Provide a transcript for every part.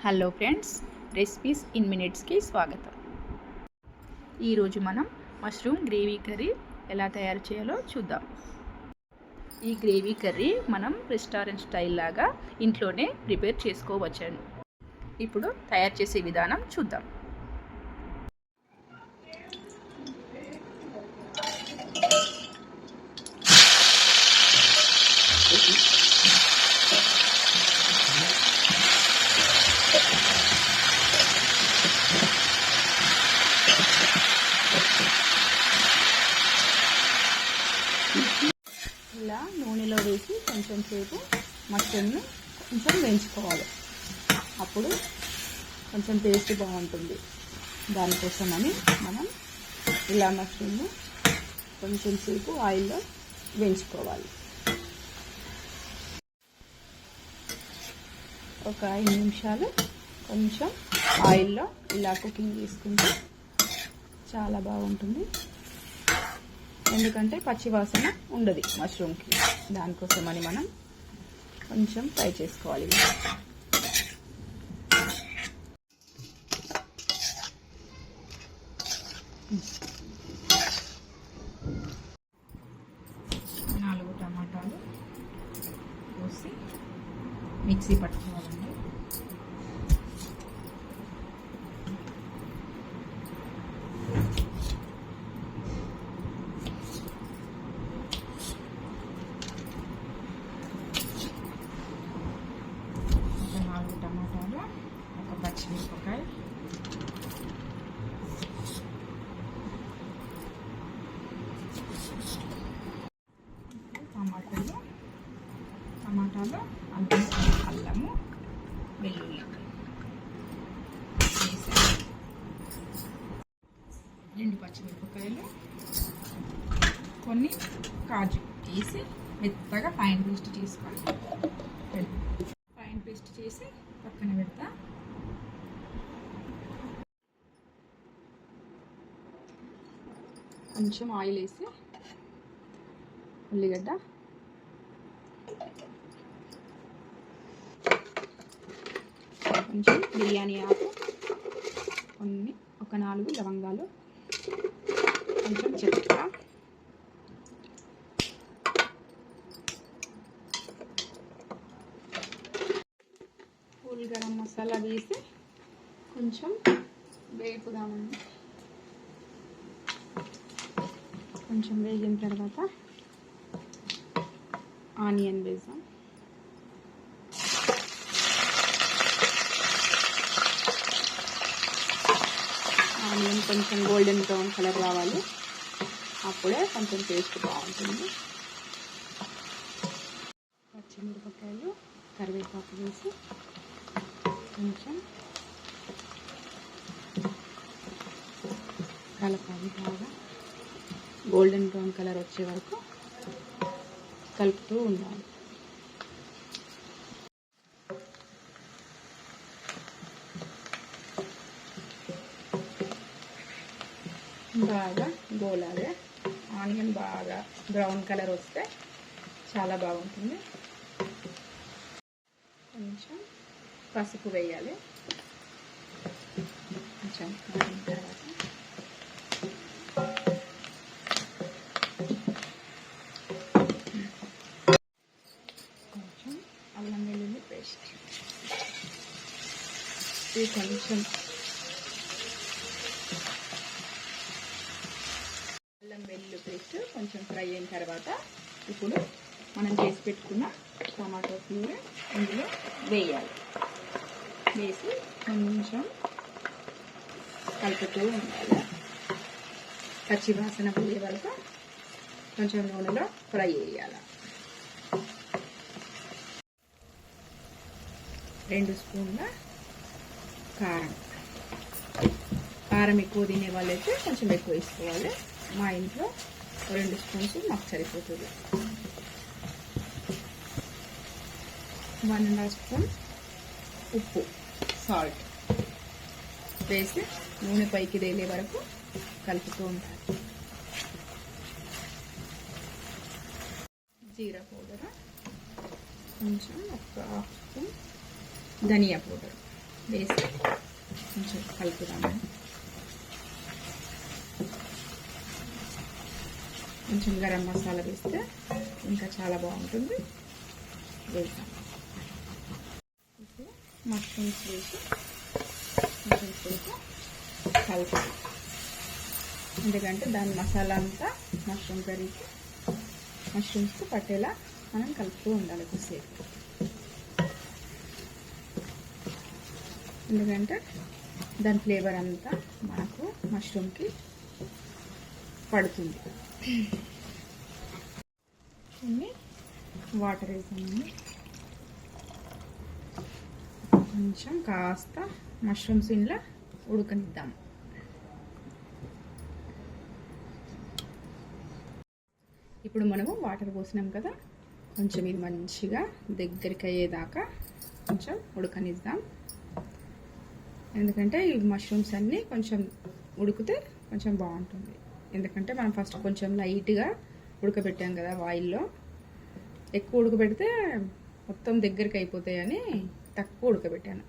Hello friends, recipes in మినిట్స్కి స్వాగతం. ఈరోజు మనం మష్రూమ్ గ్రేవీ కర్రీ ఎలా తయారు చేయాలో చూద్దాం. ఈ గ్రేవీ కర్రీ మనం రెస్టారెంట్ స్టైల్ లాగా ఇంట్లోనే ప్రిపేర్ చేసుకోవచ్చును. ఇప్పుడు తయారు చేసే విధానం చూద్దాం. ఇలా నూనెలో వేసి కొంచెం సేపు మష్రూమ్ని కొంచెం వేయించుకోవాలి. అప్పుడు కొంచెం టేస్ట్ బాగుంటుంది. దానికోసమని మనం ఇలా మష్రూమ్ని కొంచెం సేపు ఆయిల్లో వేయించుకోవాలి. ఒక 5 నిమిషాలు కొంచెం ఆయిల్లో ఇలా కుకింగ్ చేసుకుంటే చాలా బాగుంటుంది. ఎందుకంటే పచ్చివాసన ఉండదు మష్రూమ్కి. దానికోసమని మనం కొంచెం ఫ్రై చేసుకోవాలి. 4 టమాటాలు కోసి మిక్సీ పట్టుకోవాలండి. టమాటాలు, ఒక పచ్చిమిరపకాయ, టమాటాలు అల్లము, వెల్లుల్లి, 2 పచ్చిమిరపకాయలు, కొన్ని కాజు వేసి మెత్తగా ఫైన్ పేస్ట్ చేసుకొని పక్కన పెడతా. కొంచెం ఆయిల్ వేసి ఉల్లిగడ్డ, కొంచెం బిర్యానీ ఆకు, ఒక 4 లవంగాలు, కొంచెం చెక్క, గరం మసాలా వేసి కొంచెం వేపుదామండి. కొంచెం వేగిన తర్వాత ఆనియన్ వేసాం. ఆనియన్ కొంచెం గోల్డెన్ బ్రౌన్ కలర్ రావాలి. అప్పుడే కొంచెం టేస్ట్ బాగుంటుంది. పచ్చిమిరపకాయలు, కరివేపాకు వేసి కొంచెం కలపాలి. బాగా గోల్డెన్ బ్రౌన్ కలర్ వచ్చే వరకు కలుపుతూ ఉండాలి. బాగా గోలాలి. ఆనియన్ బాగా బ్రౌన్ కలర్ వస్తే చాలా బాగుంటుంది. కొంచెం పసుపు వేయాలి. కొంచెం తర్వాత కొంచెం అల్లం వెల్లుల్లి పేస్ట్, కొంచెం అల్లం వెల్లుల్లి పేస్ట్ కొంచెం ఫ్రై అయిన తర్వాత ఇప్పుడు మనం చేసి పెట్టుకున్న టమాటో ప్యూరీ ఇందులో వేయాలి. వేసి కొంచెం కలుపుతూ ఉండాలి. పచ్చి వాసన పోయే వరకు కొంచెం నూనెలో ఫ్రై చేయాలి. 2 స్పూన్ల కారం ఎక్కువ తినే వాళ్ళైతే కొంచెం ఎక్కువ వేసుకోవాలి. మా ఇంట్లో 2 స్పూన్స్ మాకు సరిపోతుంది. 1.5 స్పూన్ ఉప్పు, సాల్ట్ వేసి నూనె పైకి తేలే వరకు కలుపుతూ ఉండాలి. జీరా పౌడర్, కొంచెం ఒక 1/2 స్పూన్ ధనియా పౌడర్, వేసి కొంచెం కలుపుదాము. కొంచెం గరం మసాలా వేస్తే ఇంకా చాలా బాగుంటుంది. వేసాం. ఇప్పుడు మష్రూమ్స్ వేసి కొంచెం సేపు కలుపుతాం. ఎందుకంటే దాని మసాలా అంతా మష్రూమ్ కర్రీకి మష్రూమ్స్కి పట్టేలా మనం కలుపుతూ ఉండాలి కొద్దిసేపు. ఎందుకంటే దాని ఫ్లేవర్ అంతా మనకు మష్రూమ్కి పడుతుంది. కొన్ని వాటర్ వేసామండి. కొంచెం కాస్త మష్రూమ్స్ ఇంట్లో ఉడకనిద్దాం. ఇప్పుడు మనము వాటర్ పోసినాం కదా, కొంచెం ఇది మంచిగా దగ్గరికి అయ్యేదాకా కొంచెం ఉడకనిద్దాం. ఎందుకంటే ఈ మష్రూమ్స్ అన్నీ కొంచెం ఉడికితే కొంచెం బాగుంటుంది. ఎందుకంటే మనం ఫస్ట్ కొంచెం లైట్గా ఉడకబెట్టాం కదా ఆయిల్లో. ఎక్కువ ఉడకబెడితే మొత్తం దగ్గరికి అయిపోతాయని తక్కువ ఉడకబెట్టాను.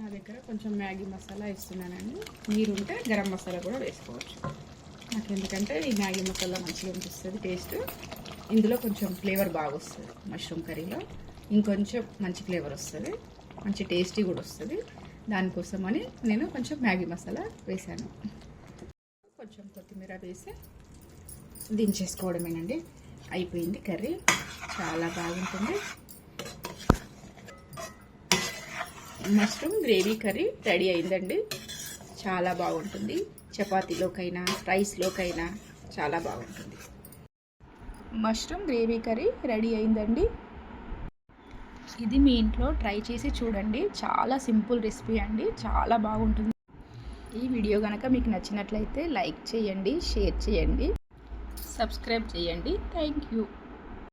నా దగ్గర కొంచెం మ్యాగీ మసాలా వేస్తున్నానండి. మీరుంటే గరం మసాలా కూడా వేసుకోవచ్చు. నాకు ఎందుకంటే ఈ మ్యాగీ మసాలా మంచిగా అనిపిస్తుంది టేస్ట్. ఇందులో కొంచెం ఫ్లేవర్ బాగా వస్తుంది. మష్రూమ్ కర్రీలో ఇంకొంచెం మంచి ఫ్లేవర్ వస్తుంది, మంచి టేస్టీ కూడా వస్తుంది. దానికోసమని నేను కొంచెం మ్యాగీ మసాలా వేసాను. కొంచెం కొత్తిమీర వేసి దించేసుకోవడమేనండి. అయిపోయింది కర్రీ. చాలా బాగుంటుంది. మష్రూమ్ గ్రేవీ కర్రీ రెడీ అయిందండి. చాలా బాగుంటుంది. చపాతీలోకైనా రైస్లోకైనా చాలా బాగుంటుంది. మష్రూమ్ గ్రేవీ కర్రీ రెడీ అయిందండి. ఇది మీ ఇంట్లో ట్రై చేసి చూడండి. చాలా సింపుల్ రెసిపీ అండి. చాలా బాగుంటుంది. ఈ వీడియో కనుక మీకు నచ్చినట్లయితే లైక్ చేయండి, షేర్ చేయండి, సబ్స్క్రైబ్ చేయండి. Thank you.